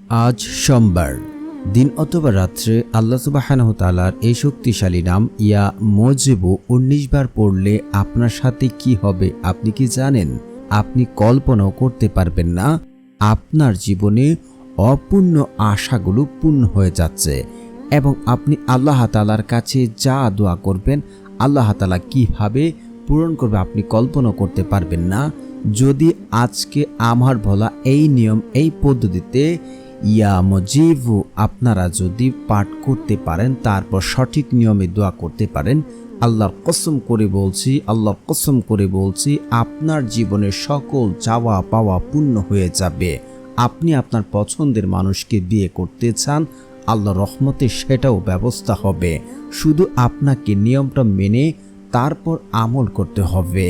আজ সোমবার দিন অথবা রাত্রে আল্লাহ সুবহানাহু তাআলার এই শক্তিশালী নাম ইয়া মুজিবু ১৯ বার পড়লে আপনার সাথে কি হবে আপনি কি জানেন? আপনি কল্পনাও করতে পারবেন না। আপনার জীবনে অপূর্ণ আশাগুলো পূর্ণ হয়ে যাচ্ছে এবং আপনি আল্লাহ তাআলার কাছে যা দোয়া করবেন আল্লাহ তাআলা কিভাবে পূরণ করবে আপনি কল্পনা করতে পারবেন না। যদি আজকে আমার বলা এই নিয়ম এই পদ্ধতিতে ইয়া মুজিবু আপনারা যদি পাঠ করতে পারেন, তারপর সঠিক নিয়মে দোয়া করতে পারেন, আল্লাহর কসম করে বলছি আপনার জীবনের সকল চাওয়া পাওয়া পূর্ণ হয়ে যাবে। আপনি আপনার পছন্দের মানুষকে বিয়ে করতে চান, আল্লাহর রহমতে সেটাও ব্যবস্থা হবে। শুধু আপনাকে নিয়মটা মেনে তারপর আমল করতে হবে।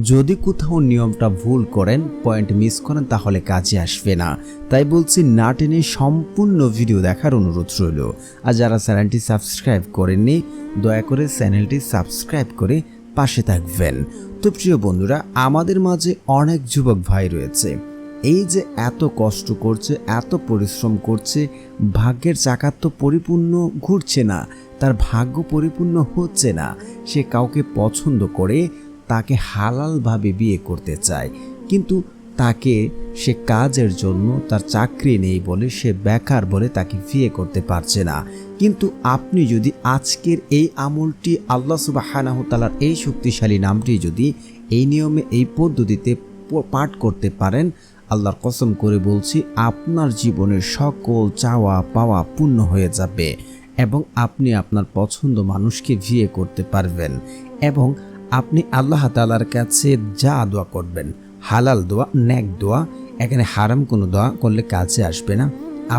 যদি কোথাও নিয়মটা ভুল করেন, পয়েন্ট মিস করেন, তাহলে কাজে আসবে না। তাই বলছি না টেনে সম্পূর্ণ ভিডিও দেখার অনুরোধ রইল। আর যারা চ্যানেলটি সাবস্ক্রাইব করেননি দয়া করে চ্যানেলটি সাবস্ক্রাইব করে পাশে থাকবেন। তো প্রিয় বন্ধুরা, আমাদের মাঝে অনেক যুবক ভাই রয়েছে এই যে এত কষ্ট করছে, এত পরিশ্রম করছে, ভাগ্যের চাকা তো পরিপূর্ণ ঘুরছে না, তার ভাগ্য পরিপূর্ণ হচ্ছে না। সে কাউকে পছন্দ করে তাকে হালালভাবে বিয়ে করতে চায়, কিন্তু তাকে সে কাজের জন্য তার চাকরি নেই বলে সে বেকার বলে তাকে বিয়ে করতে পারছে না। কিন্তু আপনি যদি আজকের এই আমলটি আল্লাহ সুবহানাহু তাআলার এই শক্তিশালী নামটি যদি এই নিয়মে এই পদ্ধতিতে পাঠ করতে পারেন, আল্লাহর কসম করে বলছি আপনার জীবনের সকল চাওয়া পাওয়া পূর্ণ হয়ে যাবে এবং আপনি আপনার পছন্দ মানুষকে বিয়ে করতে পারবেন। এবং আপনি আল্লাহ তাআলার কাছে যা দোয়া করবেন, হালাল দোয়া, নেক দোয়া, এখানে হারাম কোনো দোয়া করলে কাজে আসবে না।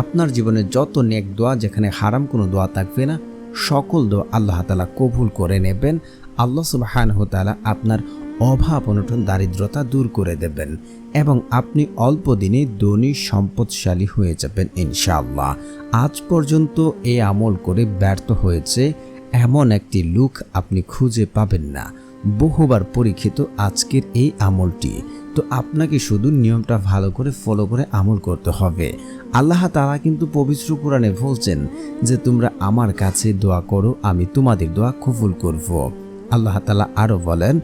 আপনার জীবনে যত নেক দোয়া, যেখানে হারাম কোনো দোয়া থাকবে না, সকল দোয়া আল্লাহ তাআলা কবুল করে নেবেন। আল্লাহ সুবহানাহু তাআলা আপনার অভাব অনটন দারিদ্রতা দূর করে দেবেন এবং আপনি অল্প দিনে ধনী সম্পদশালী হয়ে যাবেন ইনশাআল্লাহ। আজ পর্যন্ত এই আমল করে ব্যর্থ হয়েছে এমন একটি লোক আপনি খুঁজে পাবেন না। বহুবার পরীক্ষিত আজকের এই আমলটি। তো আপনাকে শুধু নিয়মটা ভালো করে ফলো করে আমল করতে হবে। আল্লাহ তাআলা কিন্তু পবিত্র কোরআনে বলছেন যে তোমরা আমার কাছে দোয়া করো, আমি তোমাদের দোয়া কবুল করব। আল্লাহ তাআলা আরো বলেন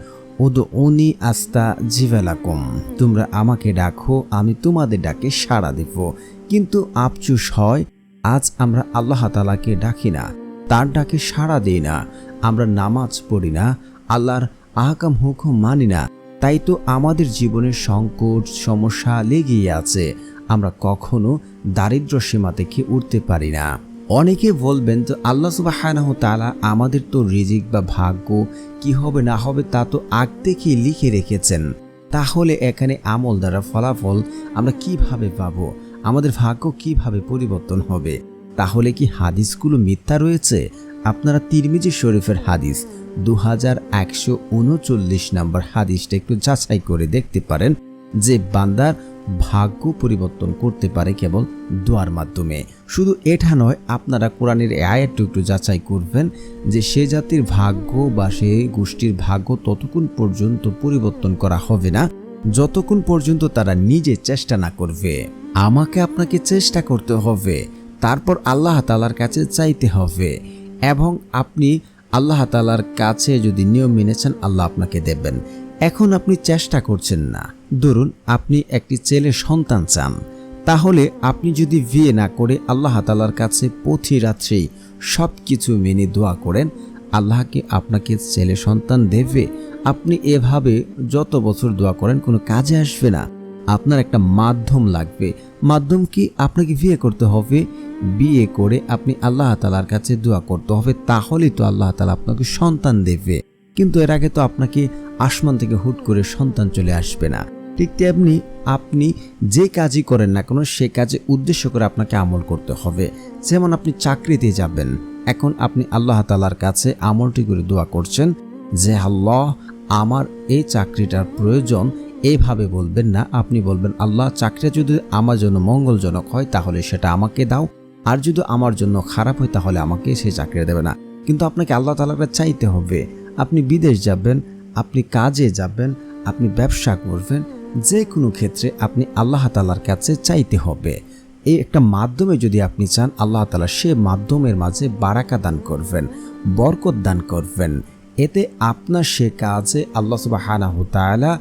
উদউনি আস্তাজিব লাকুম, তোমরা আমাকে ডাকো, আমি তোমাদের ডাকে সাড়া দেব। কিন্তু আফসোস হয় আজ আমরা আল্লাহ তাআলাকে ডাকি না, তার ডাকে সাড়া দিই না, আমরা নামাজ পড়ি না, আল্লাহর আহকাম হুকুম মানি না। তাই তো আমাদের জীবনের সংকট সমস্যা লেগেই আছে, আমরা কখনো দারিদ্র সীমা থেকে উঠতে পারি না। অনেকে বলবেন তো আল্লাহ সুবহানাহু তাআলা আমাদের তো রিজিক বা ভাগ্য কি হবে না হবে তা তো আগ থেকেই লিখে রেখেছেন, তাহলে এখানে আমল দ্বারা ফলাফল আমরা কিভাবে পাবো, আমাদের ভাগ্য কিভাবে পরিবর্তন হবে? তাহলে কি হাদিসগুলো মিথ্যা রয়েছে? আপনারা তিরমিজি শরীফের হাদিস 2139 নম্বর হাদিসটা একটু যাচাই করে দেখতে পারেন যে বান্দার ভাগ্য পরিবর্তন করতে পারে কেবল দোয়ার মাধ্যমে। শুধু এটা নয়, আপনারা কোরআনের আয়াতটা একটু যাচাই করবেন যে সে জাতির ভাগ্য বা সে গোষ্ঠীর ভাগ্য ততক্ষণ পর্যন্ত পরিবর্তন করা হবে না যতক্ষণ পর্যন্ত তারা নিজে চেষ্টা না করবে। আমাকে আপনাকে চেষ্টা করতে হবে, তারপর আল্লাহ তাআলার কাছে চাইতে হবে এবং আপনি আল্লাহ তাআলার কাছে যদি নিয়ম মেনেছেন আল্লাহ আপনাকে দেবেন। এখন আপনি চেষ্টা করছেন না, ধরুন আপনি একটি ছেলে সন্তান চান, তাহলে আপনি যদি বিয়ে না করে আল্লাহ তাআলার কাছে প্রতি রাত্রেই সব কিছু মেনে দোয়া করেন, আল্লাহকে আপনাকে ছেলে সন্তান দেবে। আপনি এভাবে যত বছর দোয়া করেন কোনো কাজে আসবে না। আপনার একটা মাধ্যম লাগবে। মাধ্যম কি? আপনাকে বিয়ে করতে হবে। বিয়ে করে আপনি আল্লাহ তাআলার কাছে দোয়া করতে হবে, তাহলেই তো আল্লাহ তাআলা আপনাকে সন্তান দেবে। কিন্তু এর আগে তো আপনাকে আসমান থেকে হুট করে সন্তান চলে আসবে না। ঠিক তেমনি আপনি যে কাজই করেন না কেন সে কাজে উদ্দেশ্য করে আপনাকে আমল করতে হবে। যেমন আপনি চাকরিতে যাবেন, এখন আপনি আল্লাহ তাআলার কাছে আমলটি করে দোয়া করছেন যে আল্লাহ আমার এই চাকরিটার প্রয়োজন। এইভাবে বলবেন না, আপনি বলবেন আল্লাহ চাকরিটা যদি আমার জন্য মঙ্গলজনক হয় তাহলে সেটা আমাকে দাও, আর যদি আমার জন্য খারাপ হয় তাহলে আমাকে সেই চাকরি দেবে না। কিন্তু আপনাকে আল্লাহ তাআলার কাছে চাইতে হবে। আপনি বিদেশ যাবেন, আপনি কাজে যাবেন, আপনি ব্যবসা করবেন, যে কোনো ক্ষেত্রে আপনি আল্লাহ তাআলার কাছে চাইতে হবে। এই একটা মাধ্যমে যদি আপনি চান, আল্লাহ তাআলা সে মাধ্যমের মাঝে বারাকা দান করবেন, বরকত দান করবেন। এতে আপনার সে কাজে আল্লাহ সুবহানাহু তাআলা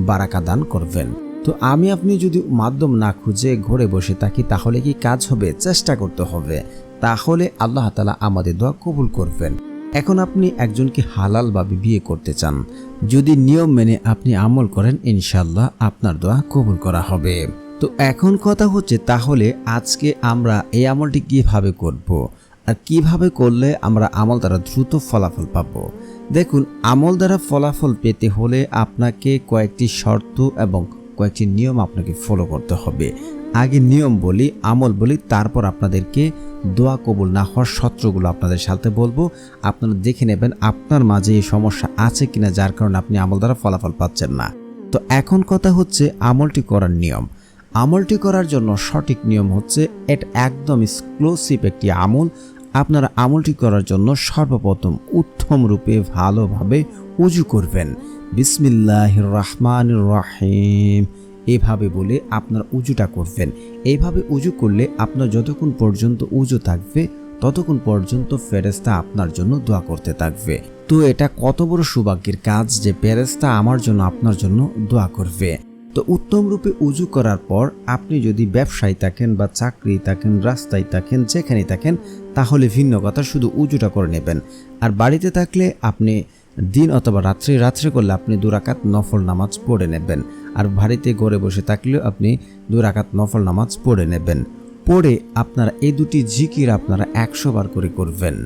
বারাকা দান করবেন। তো আমি আপনি যদি মাধ্যম না খুঁজে ঘরে বসে থাকি তাহলে কি কাজ হবে? চেষ্টা করতে হবে, তাহলে আল্লাহ তাআলা আমাদের দোয়া কবুল করবেন। এখন আপনি একজনকে হালালভাবে বিয়ে করতে চান, যদি নিয়ম মেনে আপনি আমল করেন, ইনশাআল্লাহ আপনার দোয়া কবুল করা হবে। তো এখন কথা হচ্ছে, তাহলে আজকে আমরা এই আমলটি কিভাবে করব, আর কিভাবে করলে আমরা আমল দ্বারা দ্রুত ফলাফল পাবো? দেখুন, আমল দ্বারা ফলাফল পেতে হলে আপনাকে কয়েকটি শর্ত এবং কয়েকটি নিয়ম আপনাকে ফলো করতে হবে। আগে নিয়ম বলি, আমল বলি, তারপর আপনাদেরকে দোয়া কবুল না হওয়ার সূত্রগুলো আপনাদের সাথে বলবো। আপনারা দেখে নেবেন আপনার মাঝে এই সমস্যা আছে কিনা, যার কারণে আপনি আমল দ্বারা ফলাফল পাচ্ছেন না। তো এখন কথা হচ্ছে আমলটি করার নিয়ম। আমলটি করার জন্য সঠিক নিয়ম হচ্ছে, এটা একদম এক্সক্লুসিভ একটি আমল। আপনারা আমলটি করার জন্য সর্বপ্রথম উত্তম রূপে ভালোভাবে উজু করবেন। বিসমিল্লাহির রহমানির রহিম এভাবে বলে আপনার উজুটা করবেন। এইভাবে উজু করলে আপনার যতক্ষণ পর্যন্ত উজু থাকবে ততক্ষণ পর্যন্ত ফেরেশতা আপনার জন্য দোয়া করতে থাকবে। তো এটা কত বড় সৌভাগ্যের কাজ যে ফেরেশতা আমার জন্য আপনার জন্য দোয়া করবে। তো উত্তম রূপে উজু করার পর আপনি যদি ব্যবসায় থাকেন বা চাকরি থাকেন, রাস্তায় থাকেন, যেখানে থাকেন, তাহলে ভিন্ন কথা, শুধু উজুটা করে নেবেন। আর বাড়িতে থাকলে আপনি দিন অথবা রাত্রে করলে আপনি 2 রাকাত নফল নামাজ পড়ে নেবেন। আর বাড়িতে ঘরে বসে থাকলেও আপনি 2 রাকাত নফল নামাজ পড়ে নেবেন। পড়ে আপনারা এই দুটি জিকির আপনারা 100 বার করে করবেন।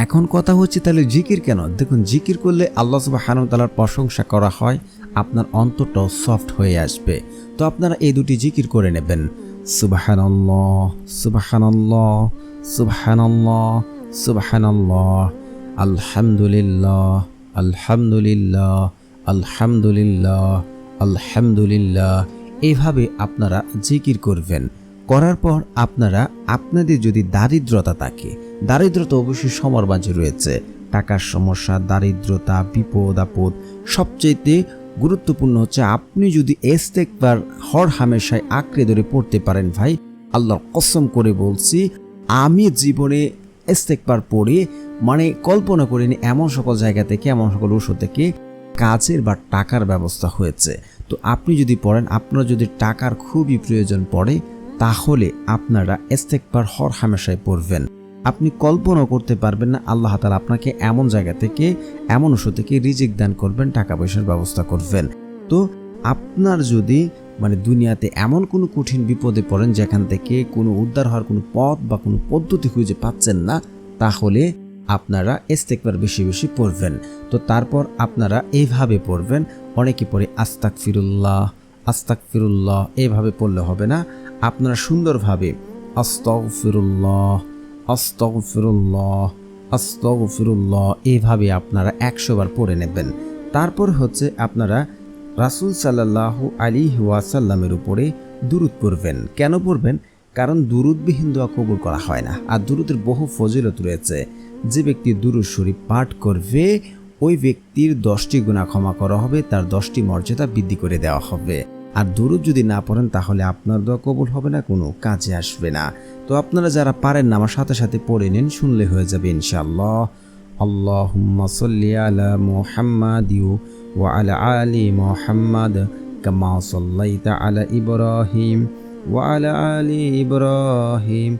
এখন কথা হচ্ছে, তাহলে জিকির কেন? দেখুন, জিকির করলে আল্লাহ সুবহানাহু ওয়া তাআলার প্রশংসা করা হয়, আপনার অন্তরটাও সফট হয়ে আসবে। তো আপনারা এই দুটি জিকির করে নেবেন। সুবহানাল্লাহ সুবহানাল্লাহ সুবহানাল্লাহ সুবহানাল্লাহ, আলহামদুলিল্লাহ আলহামদুলিল্লাহ আলহামদুলিল্লাহ আলহামদুলিল্লাহ। এইভাবে আপনারা জিকির করবেন। করার পর আপনারা আপনাদের যদি দারিদ্রতা থাকে, দারিদ্রতা অবশ্যই সবার মাঝে রয়েছে, টাকার সমস্যা, দারিদ্রতা, বিপদ আপদ, সবচেয়ে গুরুত্বপূর্ণ হচ্ছে আপনি যদি ইস্তেগফার হর হামেশায় আঁকড়ে ধরে পড়তে পারেন, ভাই আল্লাহর কসম করে বলছি, আমি জীবনে ইস্তেগফার পড়ে কল্পনা করিনি এমন সকল জায়গা থেকে, এমন সকল উৎস থেকে কাজের বা টাকার ব্যবস্থা হয়েছে। তো আপনি যদি পড়েন, আপনার যদি টাকার খুবই প্রয়োজন পড়ে, তাহলে আপনারা ইস্তেগফার হর হামেশায় পড়বেন। আপনি কল্পনা করতে পারবেন না আল্লাহ তাআলা আপনাকে এমন জায়গা থেকে, এমন উৎস থেকে রিজিক দান করবেন, টাকা পয়সার ব্যবস্থা করবেন। তো আপনার যদি দুনিয়াতে এমন কোনো কঠিন বিপদে পড়েন যেখান থেকে কোনো উদ্ধার হওয়ার কোনো পথ বা কোনো পদ্ধতি খুঁজে পাচ্ছেন না, তাহলে আপনারা ইস্তেগফার বেশি বেশি পড়বেন। তো তারপর আপনারা এইভাবে পড়বেন। অনেকে পড়ে আস্তাগফিরুল্লাহ আস্তাগফিরুল্লাহ, এইভাবে পড়লে হবে না। আপনারা সুন্দরভাবে আস্তাগফিরুল্লাহ আস্তাগফিরুল্লাহ আস্তাগফিরুল্লাহ এইভাবে আপনারা 100 বার পড়ে নেবেন। তারপর হচ্ছে আপনারা রাসূল সাল্লাল্লাহু আলাইহি ওয়াসাল্লামের উপরে দুরূদ পড়বেন। কেন পড়বেন? কারণ দুরূদবিহীন দোয়া কবুল করা হয় না, আর দুরূদের বহু ফজিলত রয়েছে। যে ব্যক্তি দুরূদ শরীফ পাঠ করবে, ওই ব্যক্তির 10টি গুনাহ ক্ষমা করা হবে, তার 10টি মর্যাদা বৃদ্ধি করে দেওয়া হবে। আর দুরূদ যদি না পড়েন তাহলে আপনার দোয়া কবুল হবে না, কোনো কাজে আসবে না। তো আপনারা যারা পারেন না, আমার সাথে সাথে পড়ে নিন, শুনলে হয়ে যাবে ইনশাআল্লাহ। আল্লাহুম্মা সাল্লি আলা মুহাম্মাদ ওয়া আলা আলি মুহাম্মাদ কামা সাল্লাইতা আলা ইব্রাহিম ওয়া আলা আলি ইব্রাহিম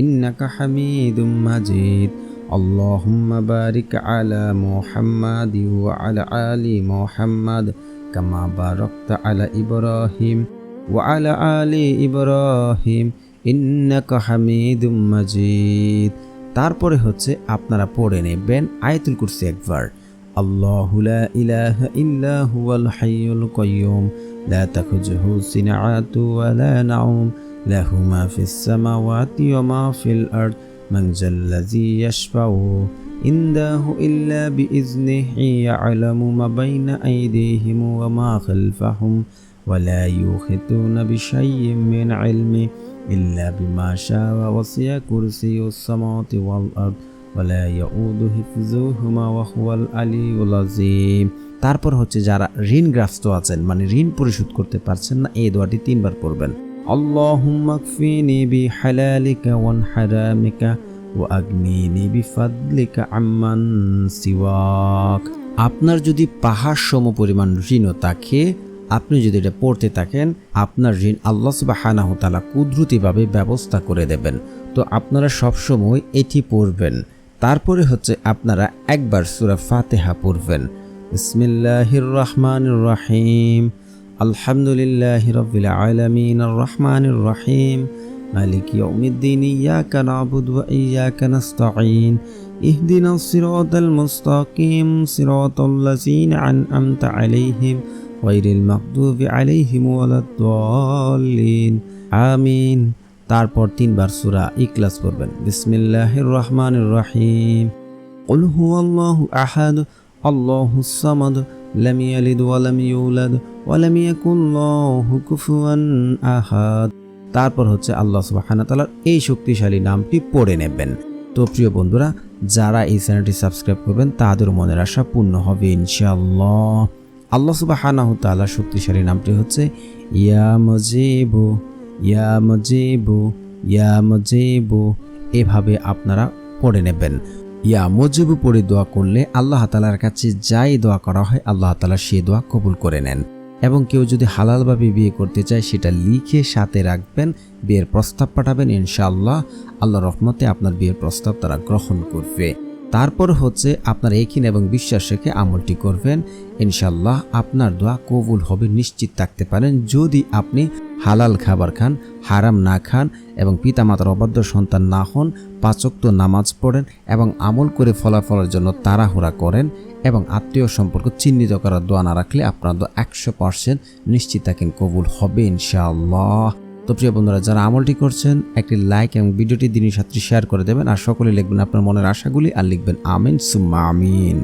ইন্নাকা হামিদুম মাজিদ। আল্লাহুম্মা বারিক আলা মুহাম্মাদ ওয়া আলা আলি মুহাম্মাদ কামা বারাকতা আলা ইব্রাহিম ওয়া আলা আলি ইব্রাহিম ইন্নাকা হামিদুম মাজিদ। তারপরে হচ্ছে আপনারা পড়ে নেবেন আয়াতুল কুরসি একবার। আল্লাহু লা ইলাহা ইল্লা হুয়াল হাইয়ুল কাইয়্যুম লা তাখুযুহু সিনআতু ওয়া লা নাওম লাহু মা ফিস সামাওয়াতি ওয়া মা ফিল আরদ মান যাল্লাযী ইয়াশফাউ ইনদাহু ইল্লা বিইজনিহি ইয়া'লামু মা বাইনা আইদিহিম ওয়া মা খালফাহুম ওয়া লা ইউহিতুনা বিশাইইন মিন ইলমি ইল্লা বিমা শাআ ওয়াসি'a কুরসিয়ুস সামাওয়াতি ওয়াল আরদ ওয়া লা ইয়াউদুহু হিফযুহুমা ওয়া হুয়াল আলিয়্যুল আযীম। তারপর হচ্ছে যারা ঋণগ্রস্ত আছেন, ঋণ পরিশোধ করতে পারছেন না, এই দোয়াটি 3 বার পড়বেন। আল্লাহুম্মা কফিনি বিহালালিকা ওয়ান হারামিকা ওয়া আগনিনি বিফাদলিকা আম্মান সিওয়াক। আপনার যদি পাহাড় সম পরিমাণ ঋণও থাকে, আপনি যদি এটা পড়তে থাকেন, আপনার ঋণ আল্লাহ সুবহানাহু ওয়া তাআলা কুদরতিভাবে ব্যবস্থা করে দেবেন। তো আপনারা সবসময় এটি পড়বেন। তারপরে হচ্ছে আপনারা একবার সূরা ফাতিহা পড়বেন। বিসমিল্লাহির রহমানির রহিম, আলহামদুলিল্লাহি রাব্বিল আলামিন, আর রহমানির রহিম, মালিকি ইয়াউমিদ্দিন, ইয়াকা না'বুদু ওয়া ইয়াকা নাস্তাঈন, ইহদিনাস সিরাতাল মুস্তাকিম, সিরাতাল লাযিনা আন'আমতা আলাইহিম গায়রিল মাগদুবি আলাইহিম ওয়ালাদ-দাল্লিন, আমিন। তারপর 3 বার সূরা ইখলাস পড়বেন। বিসমিল্লাহির রহমানির রহিম, কুল হুয়াল্লাহু আহাদ, আল্লাহুস সামাদ, লাম ইয়ালিদ ওয়া লাম ইউলাদ ওয়া লাম ইয়াকুল লাহু কুফুয়ান আহাদ। তারপর হচ্ছে আল্লাহ সুবহানাহু ওয়া তাআলার এই শক্তিশালী নামটি পড়ে নেবেন। তো প্রিয় বন্ধুরা, যারা এই চ্যানেলটি সাবস্ক্রাইব করবেন তাদের মনের আশা পূর্ণ হবে ইনশাআল্লাহ। আল্লাহ সুবহানাহু ওয়া তাআলার শক্তিশালী নামটি হচ্ছে ইয়া মুজিবু, ইয়া মুজিবু, ইয়া মুজিবু। এভাবে আপনারা পড়ে নেবেন। ইয়া মুজিবু পড়ে দোয়া করলে আল্লাহ তাআলার কাছে যাই দোয়া করা হয় আল্লাহ তাআলা সেই দোয়া কবুল করে নেন। এবং কেউ যদি হালালভাবে বিয়ে করতে চায় সেটা লিখে সাথে রাখবেন, বিয়ের প্রস্তাব পাঠাবেন, ইনশাআল্লাহ আল্লাহর রহমতে আপনার বিয়ের প্রস্তাব তারা গ্রহণ করবে। তারপর হচ্ছে আপনার ইয়াকিন এবং বিশ্বাস রেখে আমলটি করবেন, ইনশাআল্লাহ আপনার দোয়া কবুল হবে, নিশ্চিত থাকতে পারেন। যদি আপনি হালাল খাবার খান, হারাম না খান এবং পিতামাতার অবাধ্য সন্তান না হন, 5 ওয়াক্ত নামাজ পড়েন এবং আমল করে ফলাফলের জন্য তাড়াহুড়া করেন এবং আত্মীয় সম্পর্ক চিহ্নিত করার দোয়া না রাখলে আপনার দোয়া 100% নিশ্চিত থাকেন কবুল হবে ইনশাআল্লাহ। তো প্রিয় বন্ধুরা, যারা আমলটি করছেন একটি লাইক এবং ভিডিওটি দিনের সাথে শেয়ার করে দেবেন, আর সকলে লিখবেন আপনার মনের আশাগুলি আর লিখবেন আমিন সুম্মা আমিন।